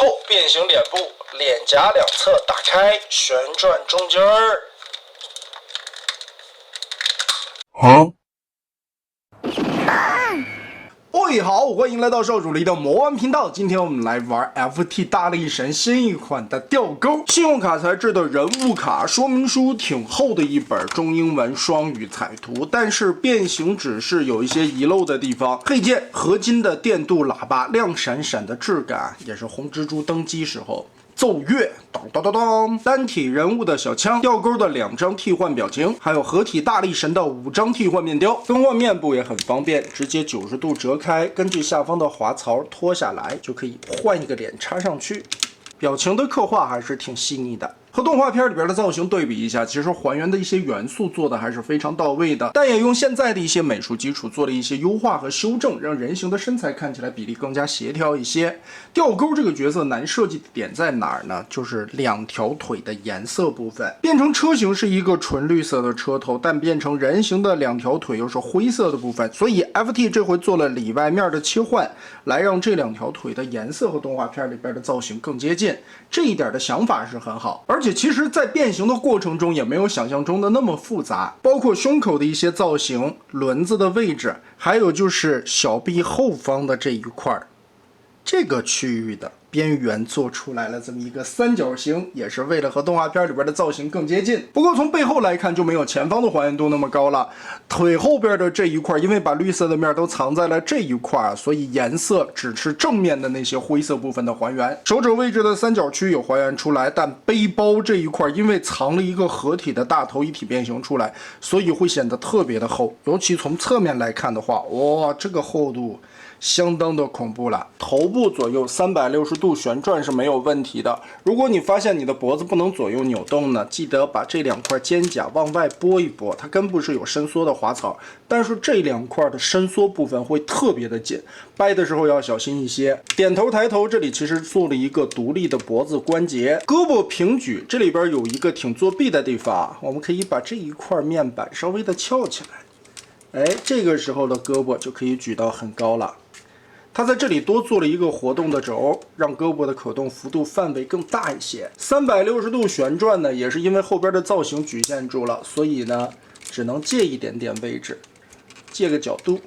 后变形脸部，脸颊两侧打开，旋转中间儿。喂，好，欢迎来到少主离的魔玩频道。今天我们来玩 FT 大力神新一款的吊钩信用卡材质的人物卡，说明书挺厚的一本，中英文双语彩图，但是变形指示有一些遗漏的地方。配件合金的电镀喇叭，亮闪闪的质感，也是红蜘蛛登基时候。奏乐，当当当当，单体人物的小枪，吊钩的2张替换表情，还有合体大力神的5张替换面雕。更换面部也很方便，直接90度折开，根据下方的滑槽脱下来，就可以换一个脸插上去。表情的刻画还是挺细腻的。和动画片里边的造型对比一下，其实还原的一些元素做的还是非常到位的，但也用现在的一些美术基础做了一些优化和修正，让人形的身材看起来比例更加协调一些。吊钩这个角色难设计的点在哪儿呢？就是2条腿的颜色部分。变成车型是一个纯绿色的车头，但变成人形的2条腿又是灰色的部分，所以 FT 这回做了里外面的切换，来让这2条腿的颜色和动画片里边的造型更接近。这一点的想法是很好，而且其实在变形的过程中也没有想象中的那么复杂，包括胸口的一些造型、轮子的位置，还有就是小臂后方的这一块这个区域的边缘做出来了这么一个三角形，也是为了和动画片里边的造型更接近。不过从背后来看就没有前方的还原度那么高了。腿后边的这一块，因为把绿色的面都藏在了这一块，所以颜色只是正面的那些灰色部分的还原。手肘位置的三角区有还原出来，但背包这一块因为藏了一个合体的大头一体变形出来，所以会显得特别的厚。尤其从侧面来看的话，哇，这个厚度相当的恐怖了。头部左右360度旋转是没有问题的。如果你发现你的脖子不能左右扭动呢，记得把这2块肩胛往外拨一拨，它根部是有伸缩的滑槽，但是这2块的伸缩部分会特别的紧，掰的时候要小心一些。点头抬头这里其实做了一个独立的脖子关节。胳膊平举这里边有一个挺作弊的地方，我们可以把这一块面板稍微的翘起来，这个时候的胳膊就可以举到很高了。它在这里多做了一个活动的轴，让胳膊的可动幅度范围更大一些。360度旋转呢，也是因为后边的造型局限住了，所以呢，只能借一点点位置，借个角度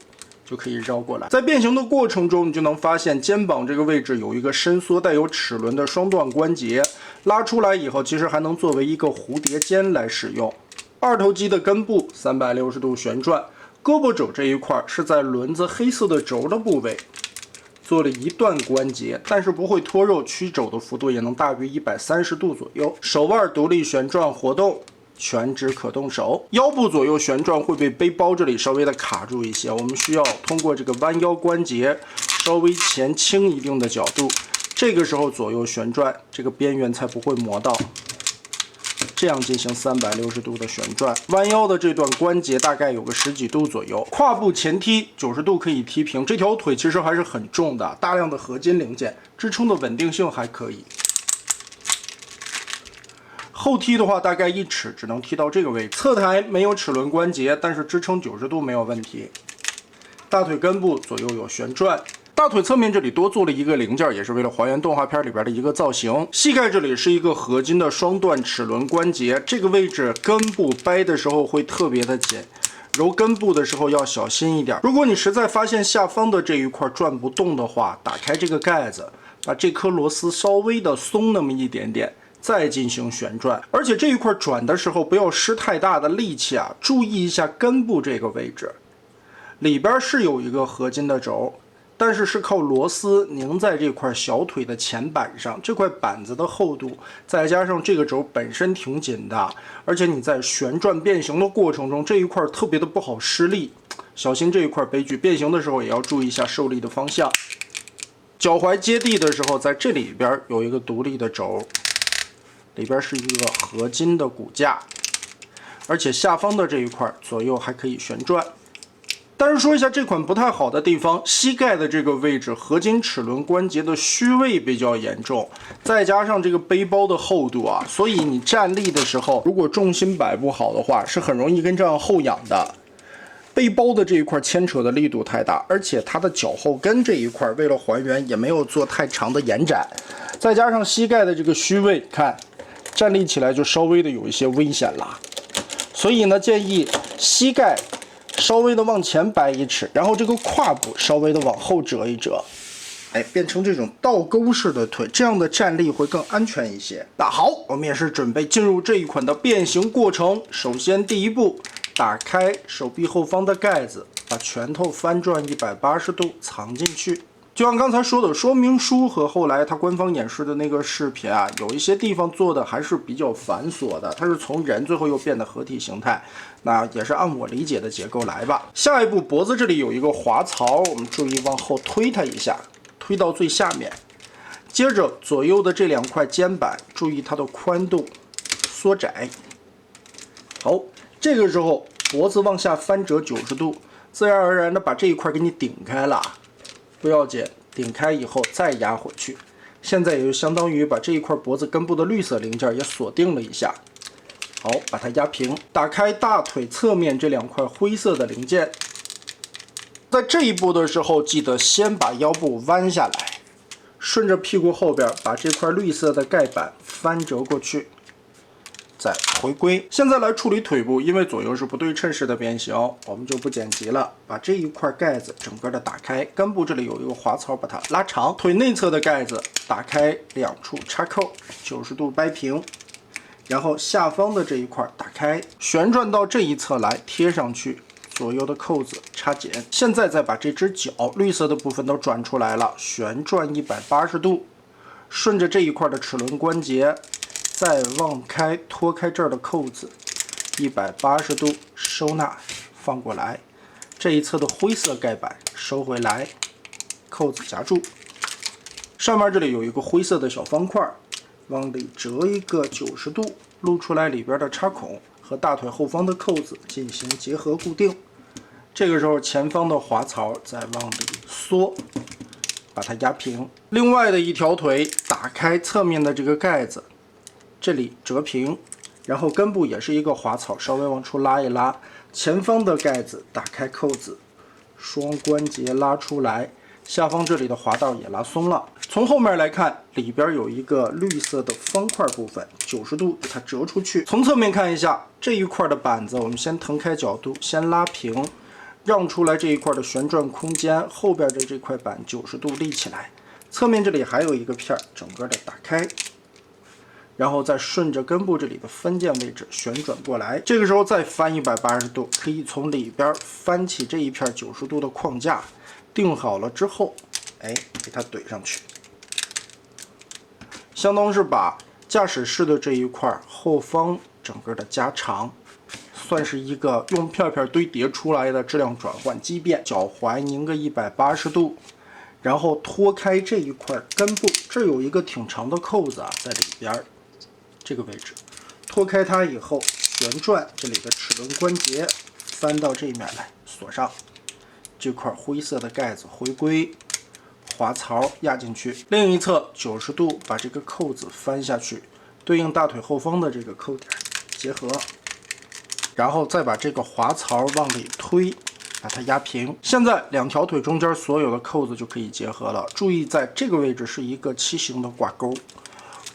就可以绕过来。在变形的过程中，你就能发现肩膀这个位置有一个伸缩带有齿轮的双段关节，拉出来以后，其实还能作为一个蝴蝶肩来使用。2头肌的根部360度旋转，胳膊肘这一块是在轮子黑色的轴的部位。做了一段关节，但是不会脱肉，曲肘的幅度也能大于130度左右。手腕独立旋转活动，全指可动手。腰部左右旋转会被背包这里稍微的卡住一些，我们需要通过这个弯腰关节稍微前倾一定的角度，这个时候左右旋转，这个边缘才不会磨到。这样进行360度的旋转，弯腰的这段关节大概有个10几度左右。胯部前踢90度可以踢平，这条腿其实还是很重的，大量的合金零件支撑的稳定性还可以。后踢的话大概1尺，只能踢到这个位置。侧抬没有齿轮关节，但是支撑90度没有问题。大腿根部左右有旋转。大腿侧面这里多做了一个零件，也是为了还原动画片里边的一个造型。膝盖这里是一个合金的双段齿轮关节，这个位置根部掰的时候会特别的紧，揉根部的时候要小心一点。如果你实在发现下方的这一块转不动的话，打开这个盖子，把这颗螺丝稍微的松那么一点点，再进行旋转。而且这一块转的时候不要施太大的力气啊，注意一下根部这个位置，里边是有一个合金的轴。但是是靠螺丝拧在这块小腿的前板上，这块板子的厚度，再加上这个轴本身挺紧的，而且你在旋转变形的过程中，这一块特别的不好施力，小心这一块悲剧。变形的时候也要注意一下受力的方向。脚踝接地的时候，在这里边有一个独立的轴，里边是一个合金的骨架，而且下方的这一块左右还可以旋转。但是说一下这款不太好的地方，膝盖的这个位置合金齿轮关节的虚位比较严重，再加上这个背包的厚度啊，所以你站立的时候，如果重心摆不好的话，是很容易跟这样后仰的。背包的这一块牵扯的力度太大，而且它的脚后跟这一块为了还原也没有做太长的延展，再加上膝盖的这个虚位，看站立起来就稍微的有一些危险了。所以呢，建议膝盖稍微的往前摆1尺，然后这个胯部稍微的往后折一折，变成这种倒钩式的腿，这样的站立会更安全一些。那好，我们也是准备进入这一款的变形过程。首先第一步，打开手臂后方的盖子，把拳头翻转180度藏进去。就像刚才说的，说明书和后来它官方演示的那个视频啊，有一些地方做的还是比较繁琐的。它是从人最后又变得合体形态，那也是按我理解的结构来吧。下一步，脖子这里有一个滑槽，我们注意往后推它一下，推到最下面。接着左右的这2块肩板，注意它的宽度缩窄。好，这个时候脖子往下翻折90度，自然而然的把这一块给你顶开了。不要紧，顶开以后再压回去。现在也就相当于把这一块脖子根部的绿色零件也锁定了一下。好，把它压平。打开大腿侧面这2块灰色的零件。在这一步的时候，记得先把腰部弯下来，顺着屁股后边把这块绿色的盖板翻折过去，再回归。现在来处理腿部，因为左右是不对称式的变形，我们就不剪辑了。把这一块盖子整个的打开，根部这里有一个滑槽，把它拉长。腿内侧的盖子打开2处插扣，90度掰平，然后下方的这一块打开，旋转到这一侧来贴上去。左右的扣子插紧。现在再把这只脚绿色的部分都转出来了，旋转180度，顺着这一块的齿轮关节。再往开，脱开这儿的扣子，180度收纳，放过来。这一侧的灰色盖板收回来，扣子夹住。上面这里有一个灰色的小方块，往里折一个90度，露出来里边的插孔和大腿后方的扣子进行结合固定。这个时候前方的滑槽再往里缩，把它压平。另外的一条腿打开侧面的这个盖子。这里折平，然后根部也是一个滑槽，稍微往出拉一拉，前方的盖子打开扣子，双关节拉出来，下方这里的滑道也拉松了。从后面来看，里边有一个绿色的方块部分，90度给它折出去。从侧面看一下这一块的板子，我们先腾开角度，先拉平，让出来这一块的旋转空间，后边的这块板90度立起来。侧面这里还有一个片，整个的打开。然后再顺着根部这里的分件位置旋转过来，这个时候再翻180度，可以从里边翻起这一片90度的框架，定好了之后，给它怼上去，相当是把驾驶室的这一块后方整个的加长，算是一个用片片堆叠出来的质量转换畸变。脚踝拧个180度。然后脱开这一块根部，这有一个挺长的扣子啊，在里边。这个位置，脱开它以后，旋转这里的齿轮关节，翻到这一面来锁上。这块灰色的盖子回归，滑槽压进去。另一侧90度把这个扣子翻下去，对应大腿后方的这个扣点结合，然后再把这个滑槽往里推，把它压平。现在2条腿中间所有的扣子就可以结合了。注意，在这个位置是一个畸形的挂钩。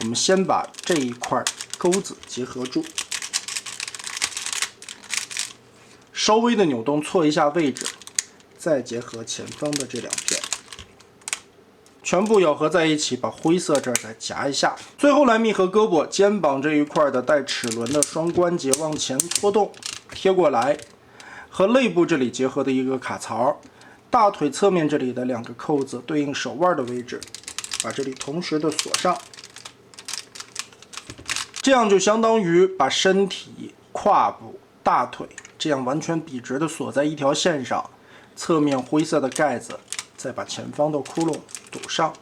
我们先把这一块钩子结合住，稍微的扭动错一下位置，再结合前方的这2片，全部咬合在一起，把灰色这儿再夹一下。最后来密合胳膊、肩膀这一块的带齿轮的双关节往前拖动，贴过来，和肋部这里结合的一个卡槽。大腿侧面这里的2个扣子对应手腕的位置，把这里同时的锁上。这样就相当于把身体、胯部、大腿这样完全笔直的锁在一条线上，侧面灰色的盖子，再把前方的窟窿堵上。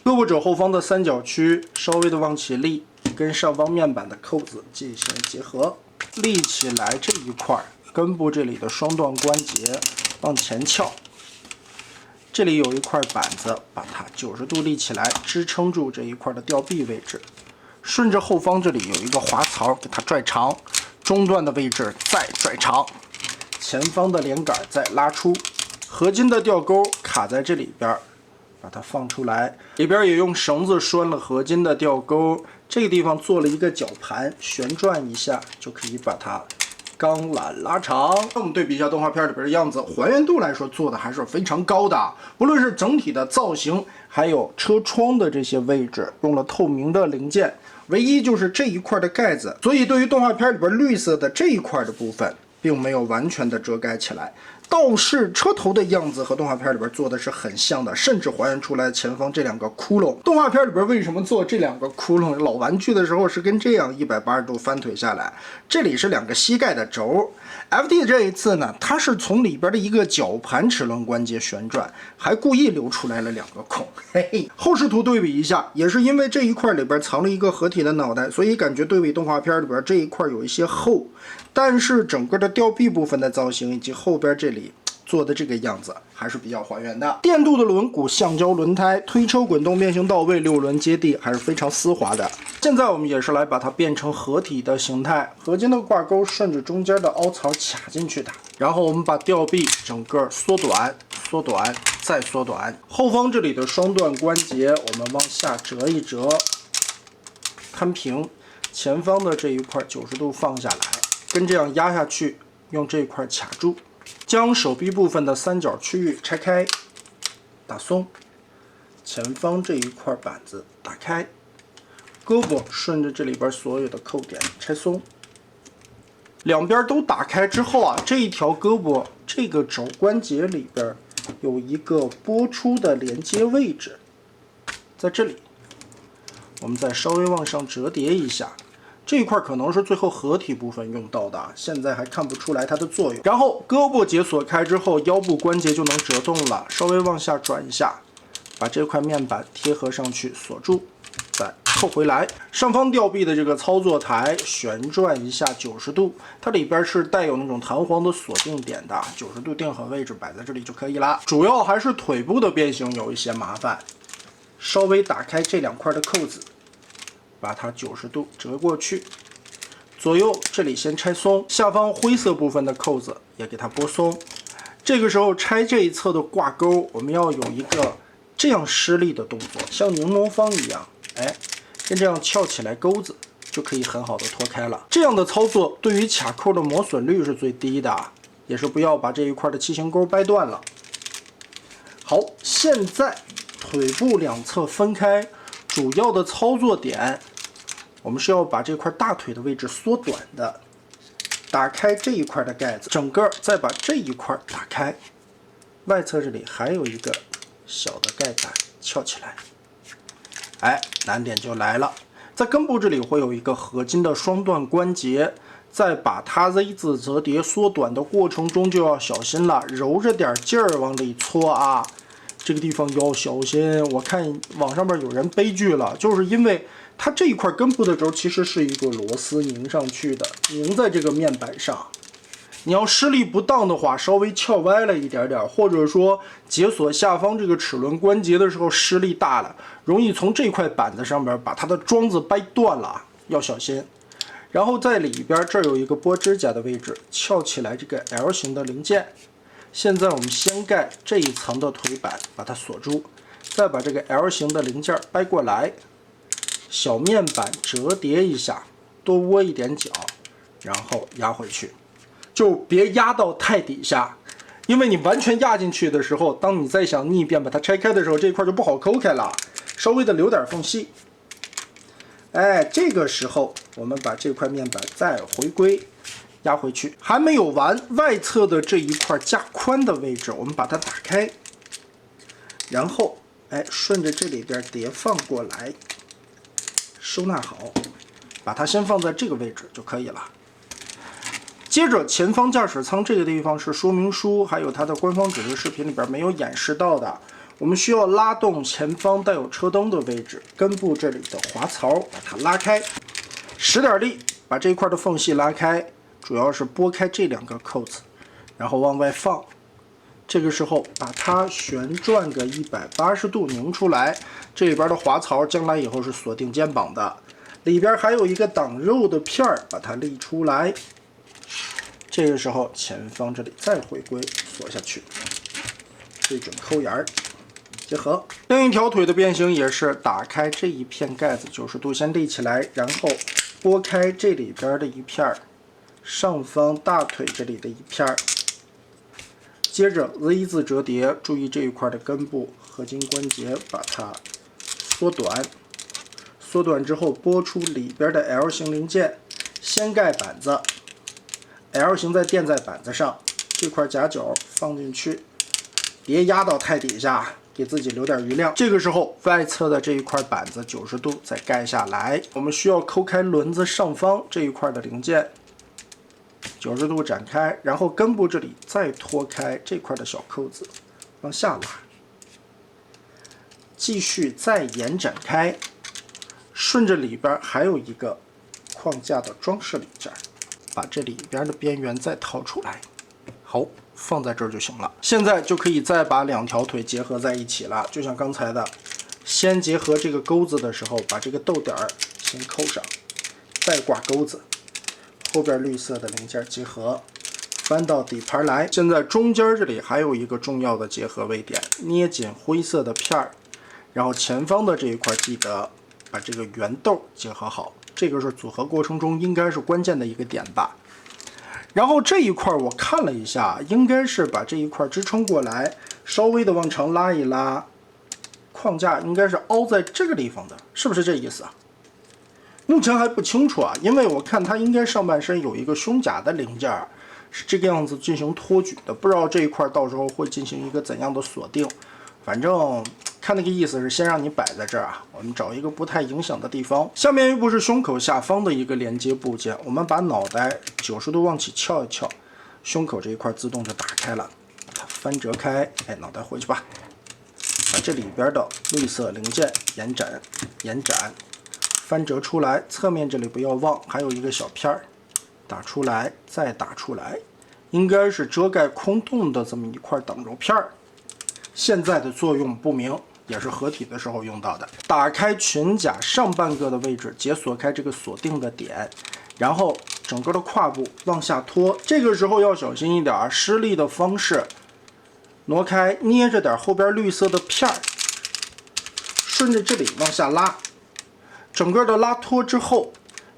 胳膊肘后方的三角区稍微的往起立，跟上方面板的扣子进行结合，立起来这一块，根部这里的双段关节往前翘。这里有一块板子，把它90度立起来，支撑住这一块的吊臂位置。顺着后方这里有一个滑槽，给它拽长，中段的位置再拽长，前方的连杆再拉出，合金的吊钩卡在这里边，把它放出来，里边也用绳子拴了合金的吊钩，这个地方做了一个绞盘，旋转一下就可以把它钢缆拉长。那我们对比一下动画片里边的样子，还原度来说做的还是非常高的，不论是整体的造型，还有车窗的这些位置，用了透明的零件，唯一就是这一块的盖子，所以对于动画片里边绿色的这一块的部分，并没有完全的遮盖起来。倒是车头的样子和动画片里边做的是很像的，甚至还原出来前方这两个窟窿。动画片里边为什么做这两个窟窿？老玩具的时候是跟这样180度翻腿下来，这里是两个膝盖的轴。FT 这一次呢，它是从里边的一个绞盘齿轮关节旋转，还故意留出来了两个孔。嘿嘿，后视图对比一下，也是因为这一块里边藏了一个合体的脑袋，所以感觉对比动画片里边这一块有一些厚。但是整个的吊臂部分的造型以及后边这里做的这个样子还是比较还原的。电镀的轮毂、橡胶轮胎、推车滚动变形到位，6轮接地还是非常丝滑的。现在我们也是来把它变成合体的形态，合金的挂钩顺着中间的凹槽卡进去的。然后我们把吊臂整个缩短、缩短再缩短。后方这里的双段关节我们往下折一折，摊平。前方的这一块90度放下来，跟这样压下去，用这一块卡住。将手臂部分的三角区域拆开，打松，前方这一块板子打开，胳膊顺着这里边所有的扣点拆松，两边都打开之后啊，这一条胳膊这个肘关节里边有一个拨出的连接位置，在这里，我们再稍微往上折叠一下。这一块可能是最后合体部分用到的，现在还看不出来它的作用。然后胳膊解锁开之后，腰部关节就能折动了，稍微往下转一下，把这块面板贴合上去锁住，再扣回来。上方吊臂的这个操作台旋转一下90度，它里边是带有那种弹簧的锁定点的，90度定好位置摆在这里就可以了。主要还是腿部的变形有一些麻烦，稍微打开这两块的扣子。把它90度折过去，左右这里先拆松，下方灰色部分的扣子也给它拨松。这个时候拆这一侧的挂钩，我们要有一个这样施力的动作，像柠檬方一样，哎，跟这样翘起来钩子就可以很好的脱开了。这样的操作对于卡扣的磨损率是最低的，也是不要把这一块的气形钩掰断了。好，现在腿部两侧分开，主要的操作点。我们是要把这块大腿的位置缩短的，打开这一块的盖子，整个再把这一块打开，外侧这里还有一个小的盖板翘起来，哎，难点就来了，在根部这里会有一个合金的双段关节，在把它 Z 字折叠缩短的过程中就要小心了，揉着点劲儿往里搓啊，这个地方要小心。我看网上面有人悲剧了，就是因为它这一块根部的轴其实是一个螺丝拧上去的，拧在这个面板上。你要施力不当的话，稍微翘歪了一点点，或者说解锁下方这个齿轮关节的时候施力大了，容易从这块板子上边把它的桩子掰断了，要小心。然后在里边这儿有一个拨指甲的位置，翘起来这个 L 型的零件。现在我们先盖这一层的腿板，把它锁住，再把这个 L 型的零件掰过来。小面板折叠一下，多窝一点角，然后压回去，就别压到太底下，因为你完全压进去的时候，当你再想逆变把它拆开的时候，这块就不好抠开了，稍微的留点缝隙。哎，这个时候我们把这块面板再回归，压回去。还没有完，外侧的这一块加宽的位置，我们把它打开，然后哎顺着这里边叠放过来。收纳好，把它先放在这个位置就可以了。接着前方驾驶舱这个地方是说明书还有它的官方指示视频里边没有演示到的，我们需要拉动前方带有车灯的位置，根部这里的滑槽把它拉开，使点力把这一块的缝隙拉开，主要是拨开这两个扣子，然后往外放。这个时候把它旋转个180度拧出来，这里边的滑槽将来以后是锁定肩膀的，里边还有一个挡肉的片儿，把它立出来。这个时候前方这里再回归锁下去，对准抠眼儿，结合。另一条腿的变形也是打开这一片盖子，90度先立起来，然后拨开这里边的一片，上方大腿这里的一片，接着 Z 字折叠，注意这一块的根部合金关节把它缩短，缩短之后拨出里边的 L 型零件，先盖板子 ，L 型再垫在板子上，这块夹角放进去，别压到太底下。给自己留点余量。这个时候，外侧的这一块板子90度再盖下来。我们需要抠开轮子上方这一块的零件，90度展开，然后根部这里再脱开这块的小扣子，往下拉，继续再延展开，顺着里边还有一个框架的装饰零件，把这里边的边缘再掏出来。好。放在这儿就行了。现在就可以再把2条腿结合在一起了，就像刚才的，先结合这个钩子的时候，把这个豆点先扣上，再挂钩子，后边绿色的零件结合，翻到底盘来。现在中间这里还有一个重要的结合位点，捏紧灰色的片儿，然后前方的这一块记得把这个圆豆结合好，这个是组合过程中应该是关键的一个点吧。然后这一块我看了一下，应该是把这一块支撑过来，稍微的往长拉一拉，框架应该是凹在这个地方的，是不是这意思啊？目前还不清楚啊，因为我看它应该上半身有一个胸甲的零件是这个样子进行托举的，不知道这一块到时候会进行一个怎样的锁定。反正看那个意思是先让你摆在这儿啊，我们找一个不太影响的地方。下面一步是胸口下方的一个连接部件，我们把脑袋90度往起翘一翘，胸口这一块自动就打开了，把它翻折开，哎，脑袋回去吧。把这里边的绿色零件延展，翻折出来，侧面这里不要忘，还有一个小片儿，打出来，再打出来，应该是遮盖空洞的这么一块挡轴片儿。现在的作用不明，也是合体的时候用到的。打开裙甲上半个的位置，解锁开这个锁定的点，然后整个的胯部往下拖。这个时候要小心一点，施力的方式挪开，捏着点后边绿色的片儿，顺着这里往下拉。整个的拉脱之后，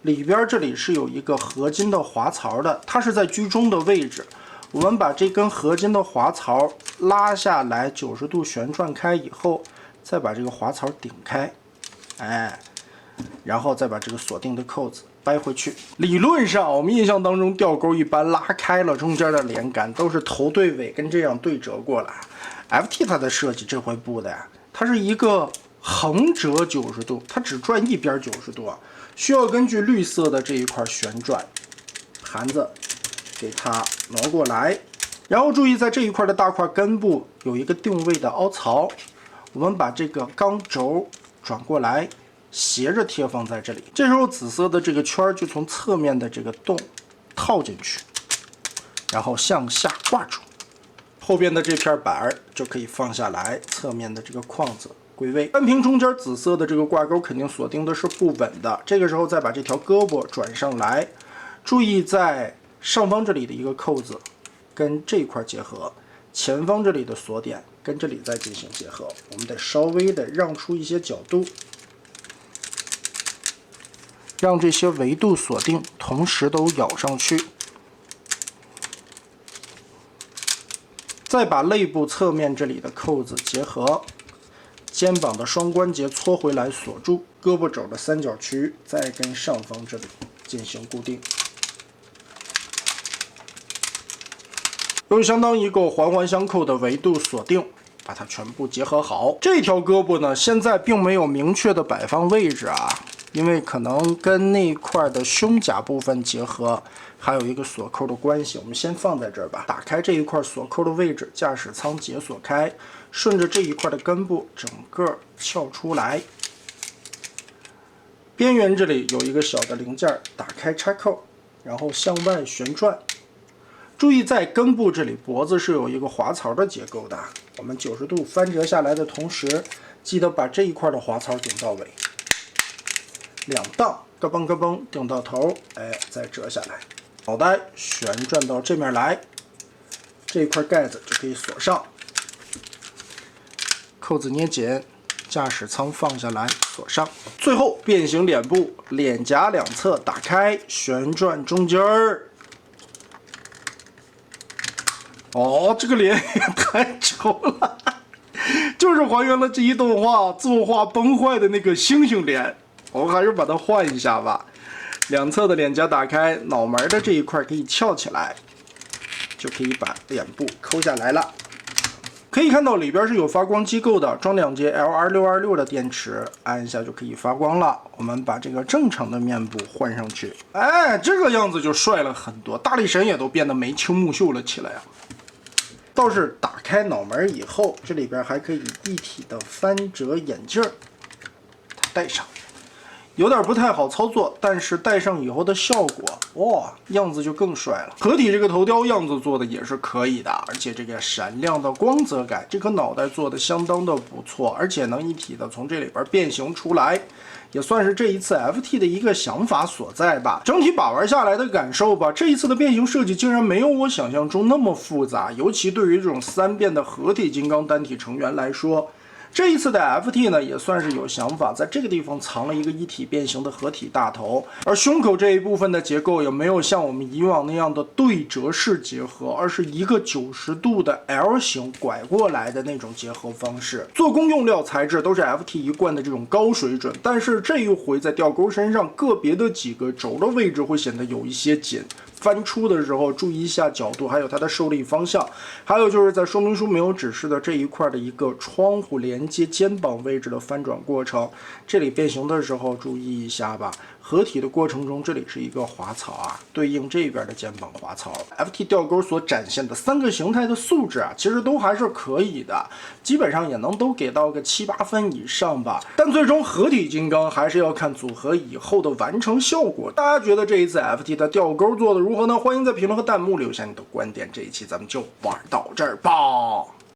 里边这里是有一个合金的滑槽的，它是在居中的位置。我们把这根合金的滑槽拉下来，90度旋转开以后，再把这个滑槽顶开，哎，然后再把这个锁定的扣子掰回去。理论上，我们印象当中吊钩一般拉开了中间的连杆都是头对尾跟这样对折过来。FT 它的设计这回不的呀，它是一个横折90度，它只转一边90度啊，需要根据绿色的这一块旋转，盘子给它挪过来，然后注意在这一块的大块根部有一个定位的凹槽，我们把这个钢轴转过来，斜着贴放在这里。这时候紫色的这个圈就从侧面的这个洞套进去，然后向下挂住，后边的这片板就可以放下来，侧面的这个框子归位。单屏中间紫色的这个挂钩肯定锁定的是不稳的，这个时候再把这条胳膊转上来，注意在上方这里的一个扣子跟这一块结合，前方这里的锁点跟这里再进行结合，我们得稍微的让出一些角度，让这些维度锁定同时都咬上去，再把肋部侧面这里的扣子结合，肩膀的双关节搓回来锁住，胳膊肘的三角区再跟上方这里进行固定。用相当一个环环相扣的维度锁定，把它全部结合好。这条胳膊呢，现在并没有明确的摆放位置啊，因为可能跟那块的胸甲部分结合，还有一个锁扣的关系。我们先放在这儿吧。打开这一块锁扣的位置，驾驶舱解锁开，顺着这一块的根部整个撬出来。边缘这里有一个小的零件，打开插扣，然后向外旋转。注意在根部这里，脖子是有一个滑槽的结构的。我们90度翻折下来的同时，记得把这一块的滑槽顶到尾，两档咯嘣咯嘣顶到头，哎，再折下来，脑袋旋转到这面来，这一块盖子就可以锁上。扣子捏紧，驾驶舱放下来，锁上。最后变形脸部，脸颊两侧打开，旋转中间儿。哦，这个脸也太丑了，就是还原了这一动画作画崩坏的那个猩猩脸。我还是把它换一下吧。两侧的脸颊打开，脑门的这一块可以翘起来，就可以把脸部抠下来了。可以看到里边是有发光机构的，装2节 LR626的电池，按一下就可以发光了。我们把这个正常的面部换上去，哎，这个样子就帅了很多，大力神也都变得眉清目秀了起来啊。倒是打开脑门以后，这里边还可以一体的翻折眼镜，戴上。有点不太好操作，但是戴上以后的效果，哇，样子就更帅了。合体这个头雕样子做的也是可以的，而且这个闪亮的光泽感，这颗脑袋做的相当的不错，而且能一体的从这里边变形出来，也算是这一次 FT 的一个想法所在吧。整体把玩下来的感受吧，这一次的变形设计竟然没有我想象中那么复杂，尤其对于这种3变的合体金刚单体成员来说。这一次的 FT 呢，也算是有想法，在这个地方藏了一个一体变形的合体大头，而胸口这一部分的结构也没有像我们以往那样的对折式结合，而是一个90度的 L 型拐过来的那种结合方式。做工用料材质都是 FT 一贯的这种高水准，但是这一回在吊钩身上个别的几个轴的位置会显得有一些紧。翻出的时候注意一下角度，还有它的受力方向，还有就是在说明书没有指示的这一块的一个窗户连接肩膀位置的翻转过程，这里变形的时候注意一下吧。合体的过程中，这里是一个滑槽啊，对应这边的肩膀滑槽。FT 吊钩所展现的3个形态的素质啊，其实都还是可以的，基本上也能都给到个7、8分以上吧。但最终合体金刚还是要看组合以后的完成效果。大家觉得这一次 FT 的吊钩做的如何呢？欢迎在评论和弹幕留下你的观点。这一期咱们就玩到这儿吧。